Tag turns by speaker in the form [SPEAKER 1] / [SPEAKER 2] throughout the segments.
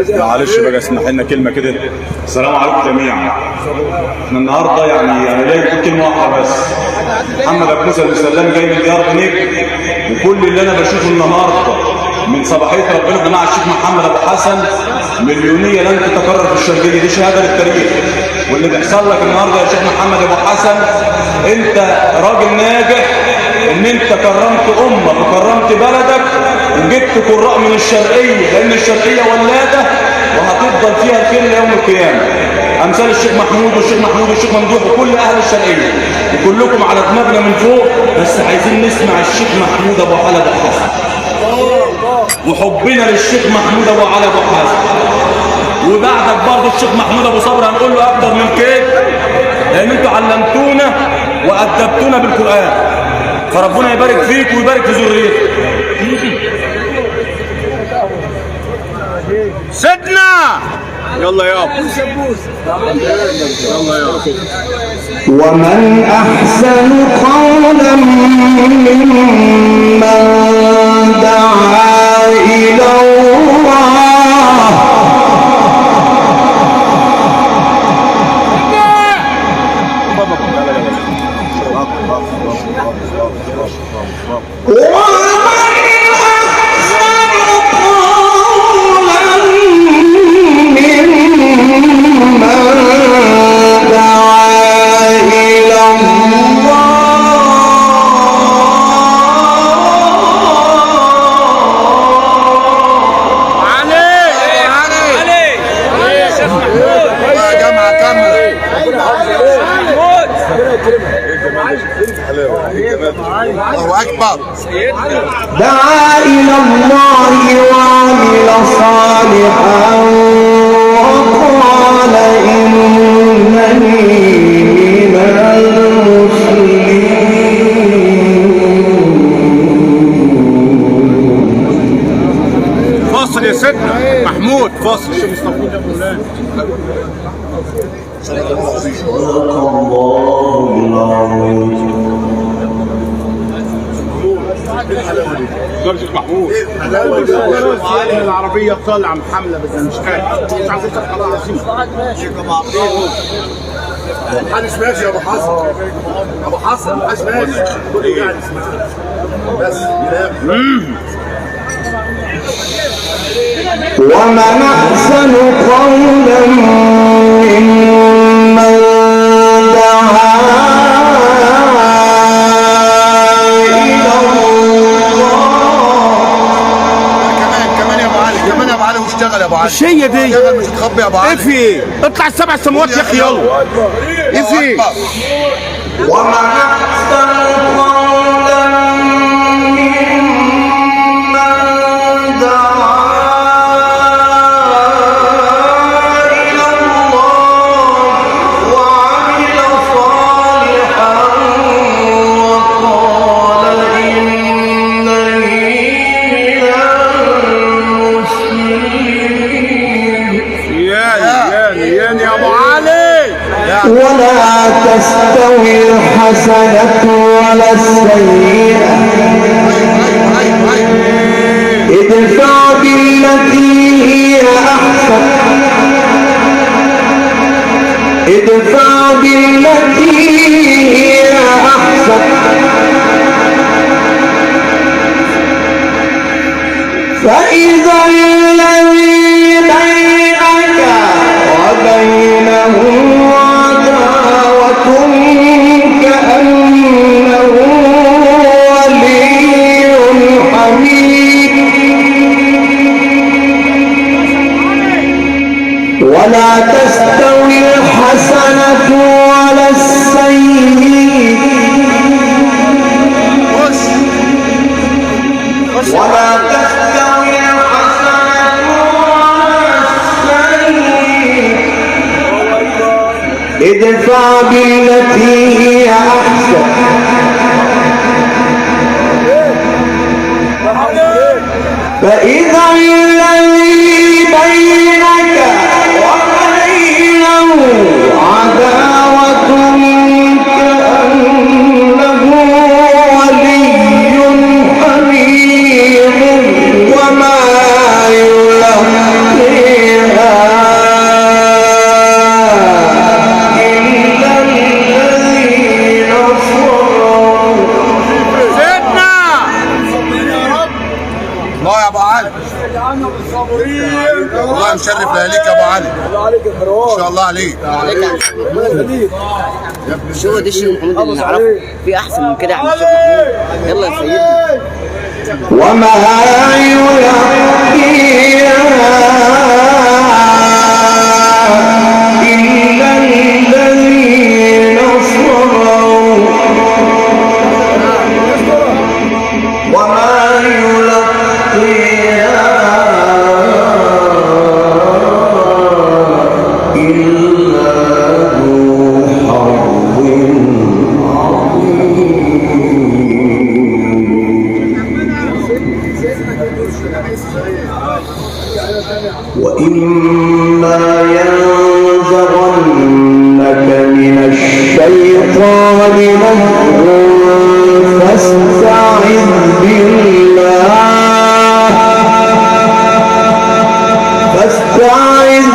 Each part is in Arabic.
[SPEAKER 1] معلش بقى اسمح لنا كلمه كده. السلام عليكم جميعا. احنا النهارده يعني انا جاي بقول كلمه واحده بس. محمد ابو موسى السلام جاي من ديار بنيك، وكل اللي انا بشوفه النهارده من صباحيه ربنا مع الشيخ محمد ابو حسن مليونيه لن تتكرر في الشرقيه، دي شهاده للتاريخ. واللي بيحصل لك النهارده يا شيخ محمد ابو حسن، انت راجل ناجح ان انت كرمت امك وكرمت بلدك وجبت قراء من الشرقيه، لان الشرقيه ولاده وهتفضل فيها الخير ليوم القيامه. امثال الشيخ محمود والشيخ ممدوح وكل اهل الشرقيه، وكلكم على دماغنا من فوق، بس عايزين نسمع الشيخ محمود ابو علي ابو حسن، وحبنا للشيخ محمود ابو علي ابو حسن. وبعدك برضه الشيخ محمود ابو صبري هنقول له اكتر من كده، لان انتوا علمتونا وادبتونا بالقران، فربنا يبارك فيك ويبارك في ذريتك. سيدنا يلا يابا يلا يابا.
[SPEAKER 2] ومن أحسن قولا ممن دعا إلى الله
[SPEAKER 3] الله أكبر.
[SPEAKER 2] دعا إلى الله وعمل صالحا وقال إنني من المسلمين.
[SPEAKER 3] فاصل يا سيدنا محمود، فاصل.
[SPEAKER 2] صدق الله العظيم.
[SPEAKER 3] درجة محمود العربية طالعة محملة بس مش عارف مش عايز تفتح على العظيم. محدش ماشي يا ابو حسن، ابو حسن محدش ماشي، كله قاعد يسمع بس.
[SPEAKER 2] ومن أحسن قولا ممن دعا إلى الله.
[SPEAKER 3] كمان يا ابو علي، كمان يا ابو علي، واشتغل يا ابو علي.
[SPEAKER 4] مش هي دي،
[SPEAKER 3] اشتغل مش هتخبي يا ابو علي.
[SPEAKER 4] ايه في اطلع السبع سماوات يا اخي يلا.
[SPEAKER 3] ايه في
[SPEAKER 2] ومن أحسن قولا ممن دعا إلى الله وعمل صالحا وقال إنني من المسلمين.
[SPEAKER 3] يا ابو علي.
[SPEAKER 2] ولا تستوي الحسنة ولا السيئة، ادفع بالتي هي أحسن، ادفع بالتي هي أحسن، فإذا الذي بينك وبينه عداوة كأنه ولي حميد. ولا تستوي الحسنة ولا السيئة، ولا تستوي الحسنة ولا السيئة، ادفع بالتي هي أحسن، فإذا الذي بينك وبينه عداوة كأنه ولي حميم وما يلقيها
[SPEAKER 3] والله مشرف لياليك يا ابو علي. ما شاء الله عليك.
[SPEAKER 5] مش هو ده الشيخ محمود اللي نعرفه؟ في احسن من كده يا عم الشيخ محمود. يلا يا سيدنا.
[SPEAKER 2] وما يلقيها إلا الذين صبروا وما يلقيها إلا ذو حظ وإما ينزغنك من الشيطان نزغ فاستعذ بالله فاستعذ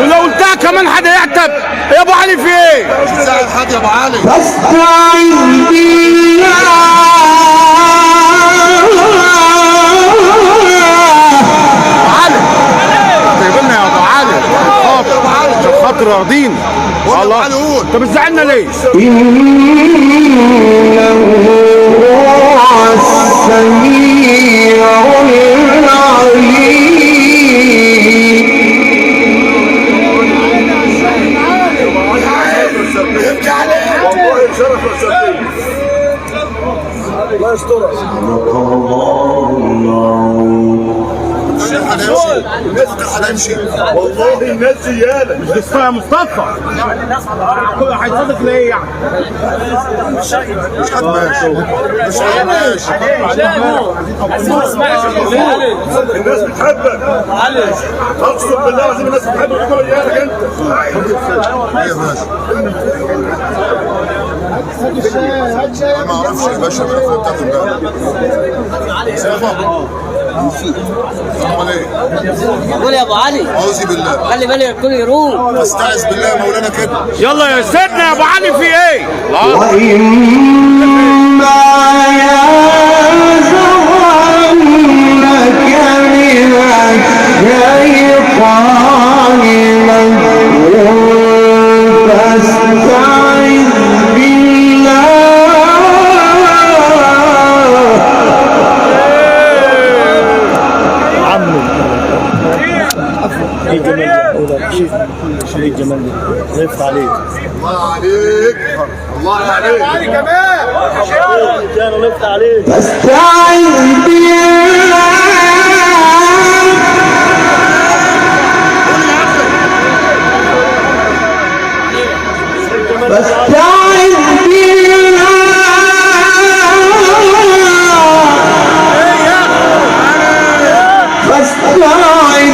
[SPEAKER 4] ولو قلتها كمان حد يعتب. يا ابو علي في ايه؟
[SPEAKER 3] ساعد حد يا ابو علي.
[SPEAKER 2] فاستعذ بالله
[SPEAKER 4] طيبنا يا ابو علي عشان خاطر راضين.
[SPEAKER 3] والله
[SPEAKER 4] انت بتزعلنا ليه؟
[SPEAKER 2] إنه هو السميع العليم.
[SPEAKER 3] الله يسترك. هنمشي والله الناس زياده.
[SPEAKER 4] مش اسمها مصطفى. كل هيتصادق ليه يعني؟
[SPEAKER 3] مش حد ماشي. مش حد ماشي. الناس بتحبك. اقسم بالله العظيم الناس بتحبك كل ايامك انت. ايوه ماشي. ما اعرفش يا باشا بتاخد ده.
[SPEAKER 5] قول يا ابو علي.
[SPEAKER 3] اعوذ بالله.
[SPEAKER 5] خلي بالك الكل يروح.
[SPEAKER 3] استعذ بالله يا مولانا كده.
[SPEAKER 4] يلا يا سيدنا يا ابو علي في ايه؟
[SPEAKER 2] وإما ينزغنك من الشيطان نزغ فاستعذ بالله
[SPEAKER 6] شريك جمال ضيفت عليك.
[SPEAKER 3] الله عليك. الله عليك. علي كمان.
[SPEAKER 6] كانوا ضيفت عليك.
[SPEAKER 2] فاستعذ بالله فاستعذ بالله فاستعذ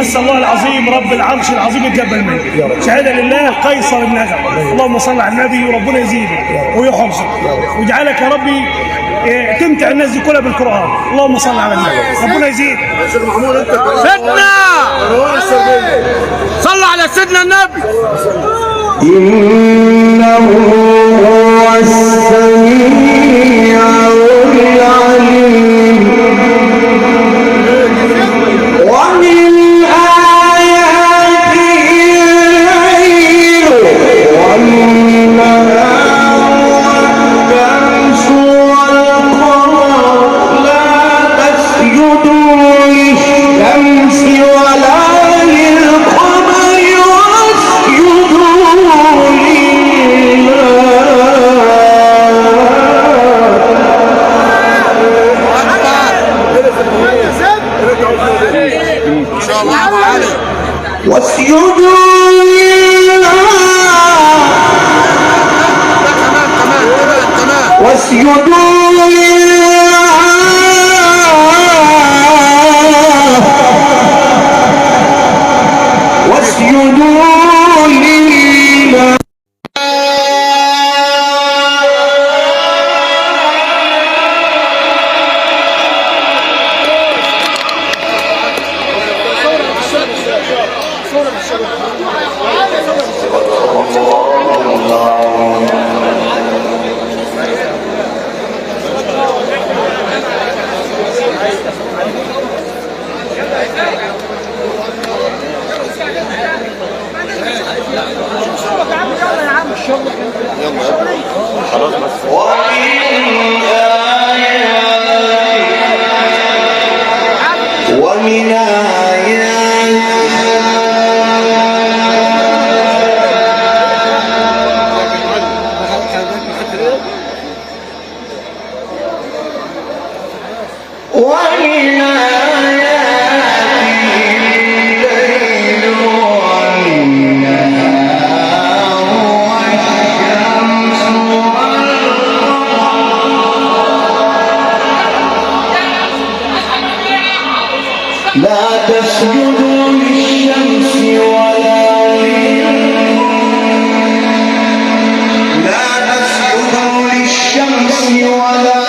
[SPEAKER 6] أسأل الله العظيم رب العرش العظيم يتقبل منك. شهادة لله قيصر النجم. اللهم صل على النبي وربنا يزيدك ويحفظك ويجعلك يا ربي تمتع الناس دي كلها بالقرآن. اللهم صل على النبي ربنا يزيدك.
[SPEAKER 3] شيخ محمود انت
[SPEAKER 4] سيدنا صلوا على سيدنا النبي.
[SPEAKER 2] إنه هو السميع العليم. ومن آياته الليل والنهار والشمس والقمر لا واسجدوا لله واسجدوا لله واسجدوا لله ومن لا تسجدوا للشمس ولا لا تسجدوا للشمس ولا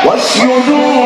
[SPEAKER 2] واسجدوا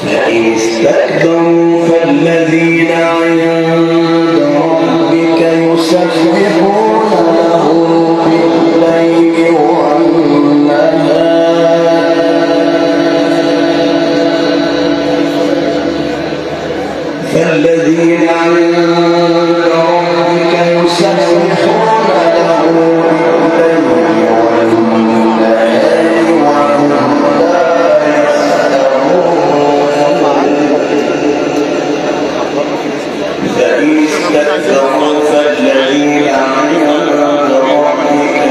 [SPEAKER 2] فإن استكبروا فالذين عند ربك يسبحون له بالليل فالذين عند ربك يسبحون له بالليل والنهار وهم لا يسأمون. فإن استكبروا فالذين عند ربك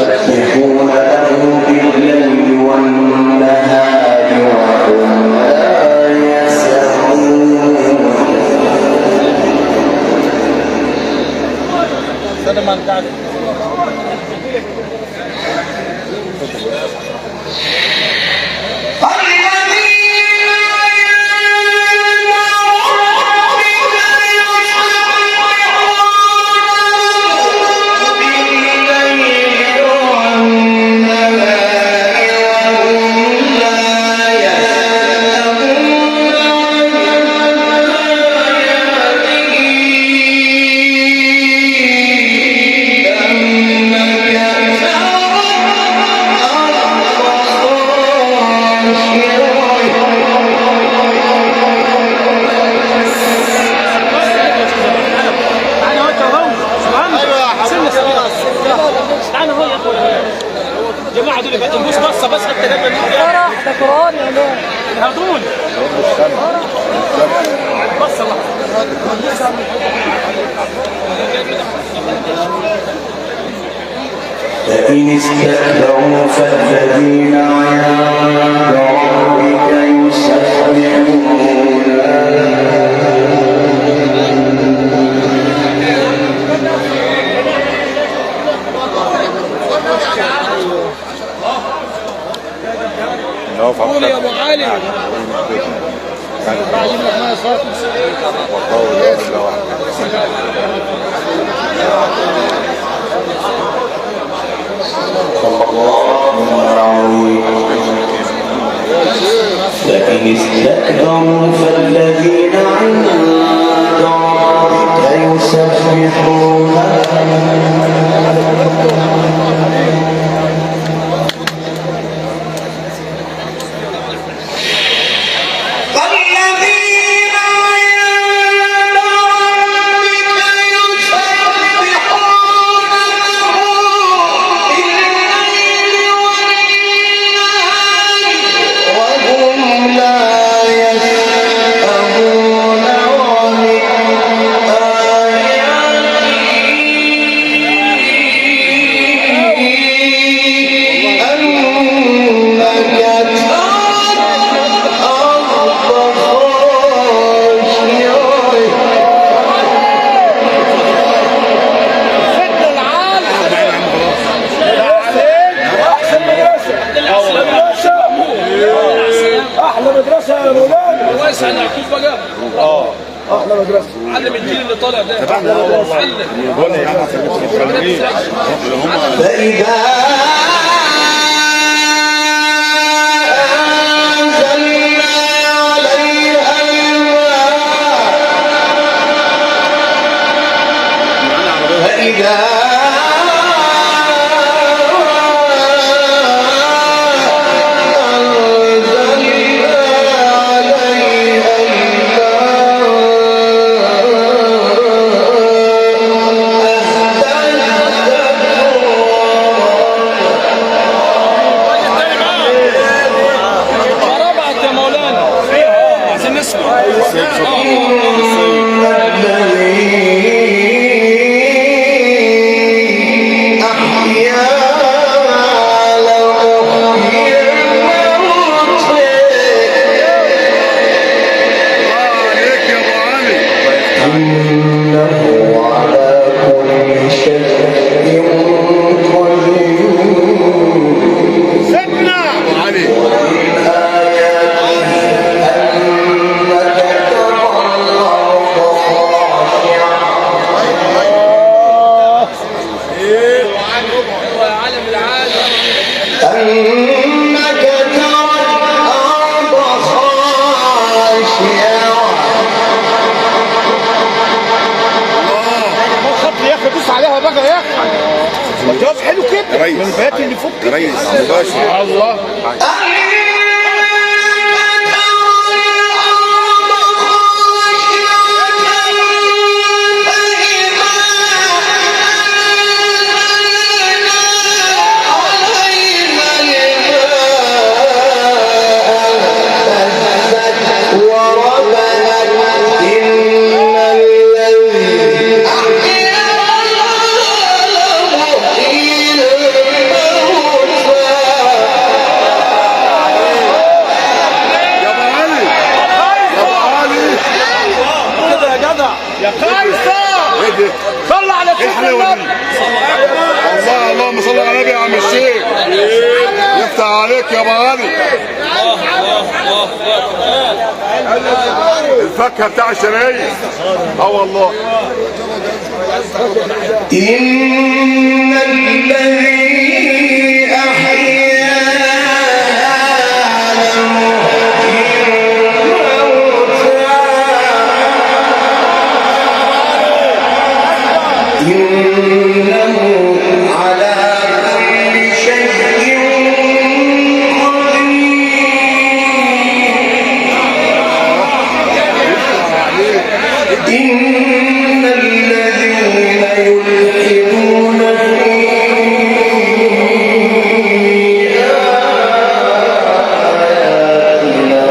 [SPEAKER 2] يسبحون له بالليل والنهار وهم لا يسأمون.
[SPEAKER 7] جماعه دول يبقى تنبوس بصه بس حتى لما نيجي
[SPEAKER 8] ده قران يا مان
[SPEAKER 7] هدول بصه واحده
[SPEAKER 2] فإن استكبروا فالذين عند ربك يسبحون
[SPEAKER 1] نقف
[SPEAKER 7] علي اجيب لك ميه صافي.
[SPEAKER 2] فإن استكبروا فالذين عند ربك يسبحون
[SPEAKER 3] احلى مدرسه.
[SPEAKER 7] علم الجيل اللي طالع ده.
[SPEAKER 2] فإذا أنزلنا عليها الماء فإذا
[SPEAKER 3] من فات اللي فوق ريس مباشر الله
[SPEAKER 4] صلى على سيدنا النبي.
[SPEAKER 3] الله اللهم صل على النبي يا عم الشيخ. يفتح عليك يا ابو علي. الفاكهه بتاع الشرايين. والله
[SPEAKER 2] إن الذي أحياها إنه على كل شيء قدير. إن الذين يلحدون في آياتنا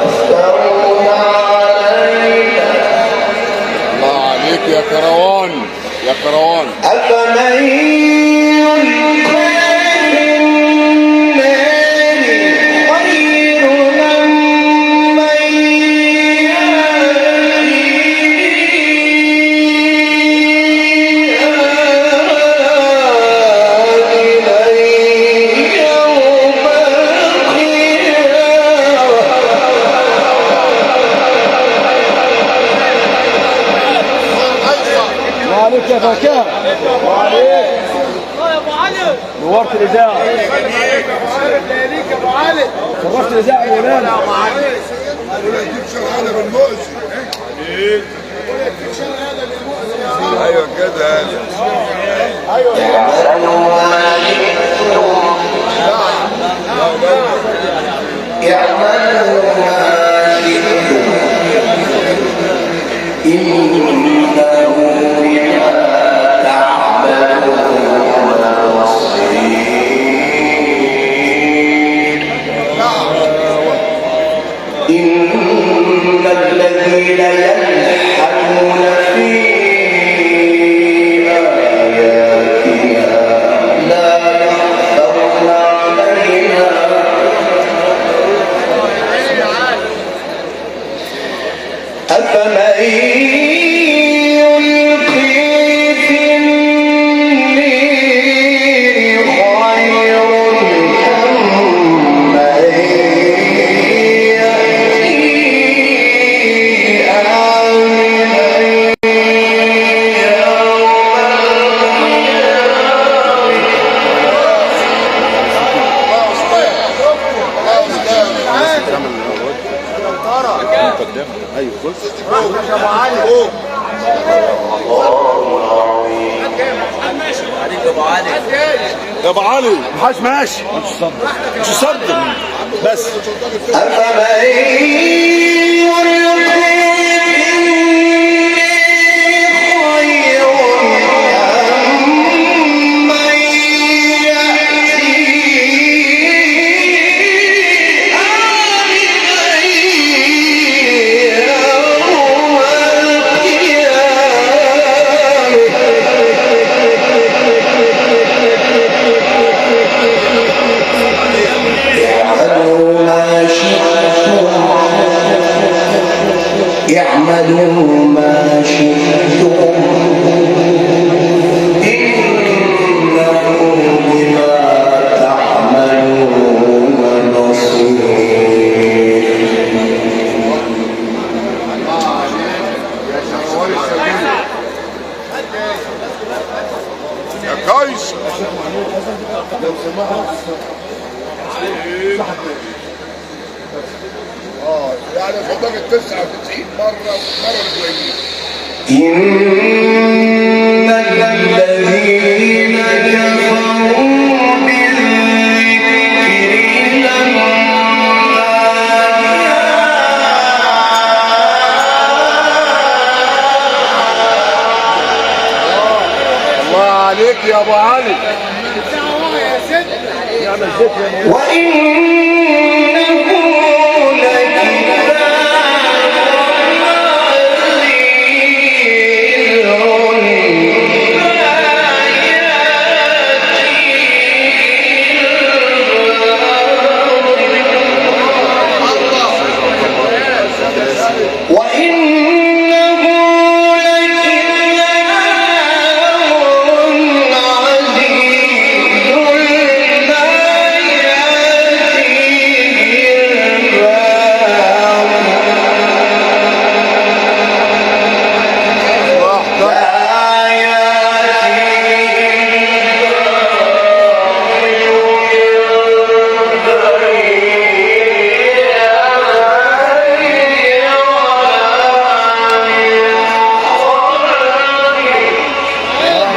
[SPEAKER 2] يفترون علينا.
[SPEAKER 3] الله عليك يا كروان يا كروان.
[SPEAKER 2] أفمن يلقى في النار خير أم من يأتي إليه يوم القيامة
[SPEAKER 3] وعليك يا فكاهة وعليك
[SPEAKER 7] يا ابو علي
[SPEAKER 3] نورت الاذاعه
[SPEAKER 7] ليك يا ابو علي
[SPEAKER 3] شرفت الاذاعه يا مولانا
[SPEAKER 2] ايوه كده اعملوا ما شئتم إنه بما تعملون بصير. إن الذين يلحدون في آياتنا لا يخفون علينا أفمن يلقي في النير خير أم من يأتي آمنا
[SPEAKER 3] يا ابو علي محاش ماشي مش صدق بس
[SPEAKER 2] أفمن يلقي خير أم من يأتي آمنا يوم اعملوا ما شئتم إنه بما تعملون بصير.
[SPEAKER 3] يا كويس يعني خدك 99 مرة كويس.
[SPEAKER 2] إن الذين كفروا بالذكر لما
[SPEAKER 3] الله عليك يا ابو علي
[SPEAKER 2] وإنه لكتاب عزيز لا يأتيه وإنه لكتاب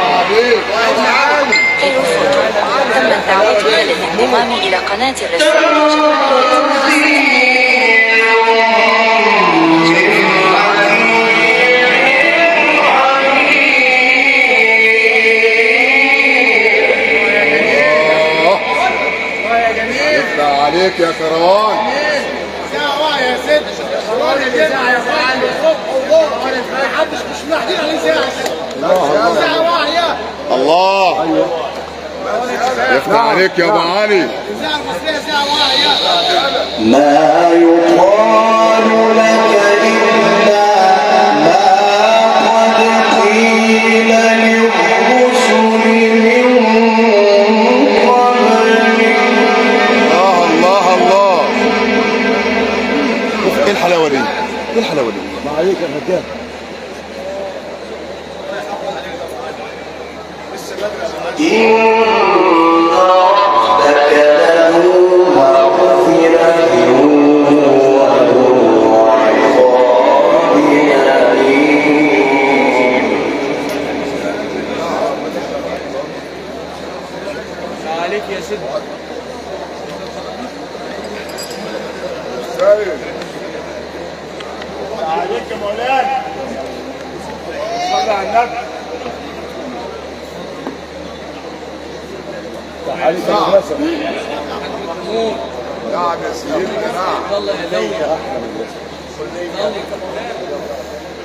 [SPEAKER 2] عزيز لا
[SPEAKER 8] تمت دعوتنا للانضمام إلى قناة الرسالة الجماعية.
[SPEAKER 3] عليك يا كروان
[SPEAKER 7] يا ست ساعة يا فعال ما حدش مش محتاج عليه ساعة واحدة
[SPEAKER 3] الله يفتح عليك يا ابو علي
[SPEAKER 7] ساعة المصرية ساعة واحدة
[SPEAKER 2] ما يقال لك إلا ما قد قيل للرسل من قبلك.
[SPEAKER 3] الله ايه الحلاوه دي؟ ايه الحلاوه دي؟ ما عليك يا فتاه
[SPEAKER 7] عليك يا سيدي.
[SPEAKER 3] عليك يا مولانا. صلي على النبي. تعالي المدرسة. نعم يا سيدي نعم.
[SPEAKER 7] والله يا ليلى.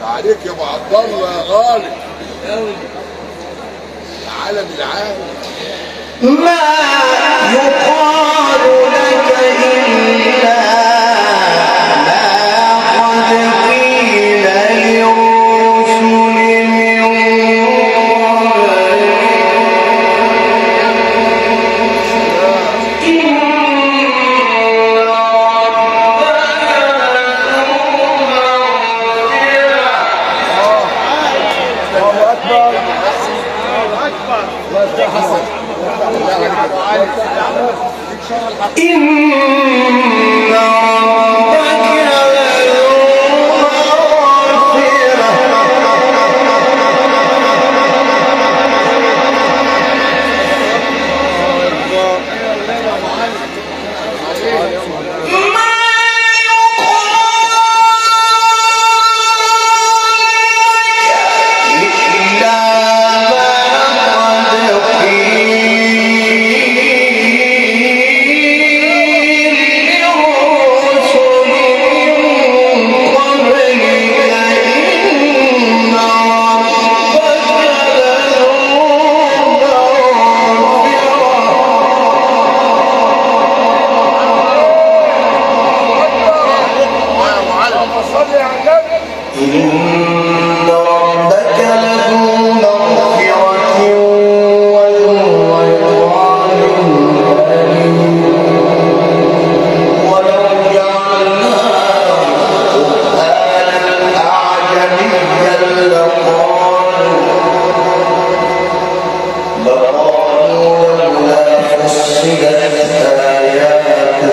[SPEAKER 3] عليك يا ابو عبد الله يا غالي. العالم العالم.
[SPEAKER 2] ما يقال لك إلا ما قد قيل للرسل من إن ربك لذو مغفرة إن ربك لذو مغفرة وذو عقاب أليم ولو جعلناه قرآنا أعجميا لقالوا لولا فصلت آياته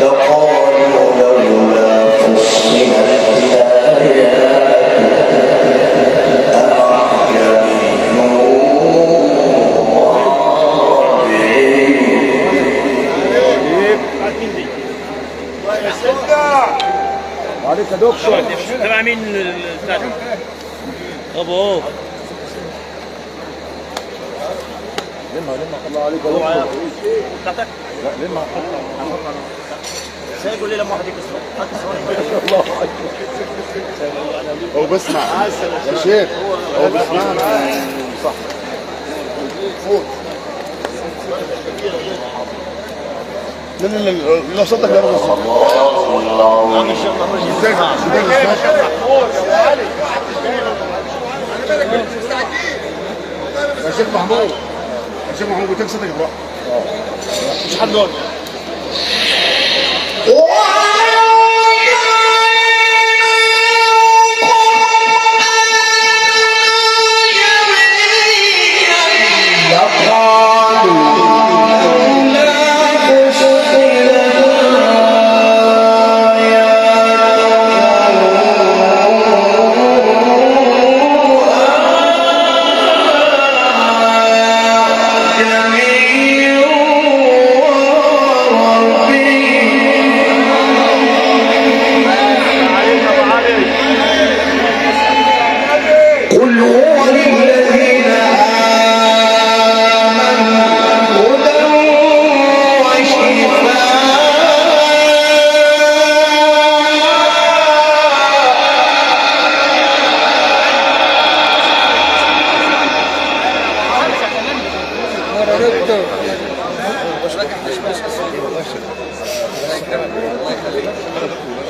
[SPEAKER 2] لقالوا لولا فصلت
[SPEAKER 3] عليك يا دكتور.
[SPEAKER 7] تبع مين الثاني؟ ابو
[SPEAKER 3] الله عليك يا دكتور.
[SPEAKER 7] بتاعتك؟
[SPEAKER 3] لا لما
[SPEAKER 7] سيقول لي لما واحد يكسر.
[SPEAKER 3] الله هو بسمع يا شيخ هو بسمعنا صح فوت. لا صدق يا رب يا شيخ محمود يا شيخ محمود قلت لك صدق بقى مش حد دول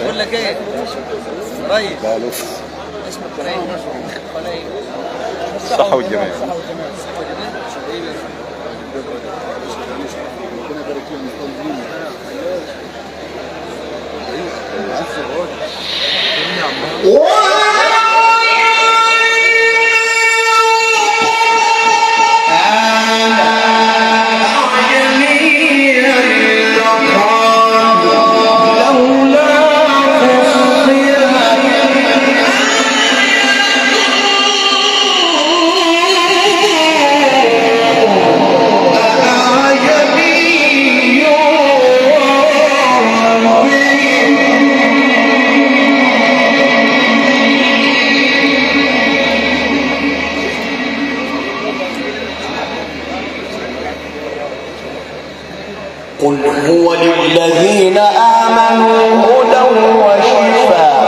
[SPEAKER 5] بقول لك ايه طيب اسمك قنايم قنايم
[SPEAKER 1] الصحة والجمال.
[SPEAKER 2] قل هو للذين آمنوا هدى وشفاء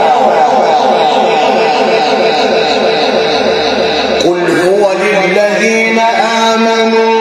[SPEAKER 2] قل هو للذين آمنوا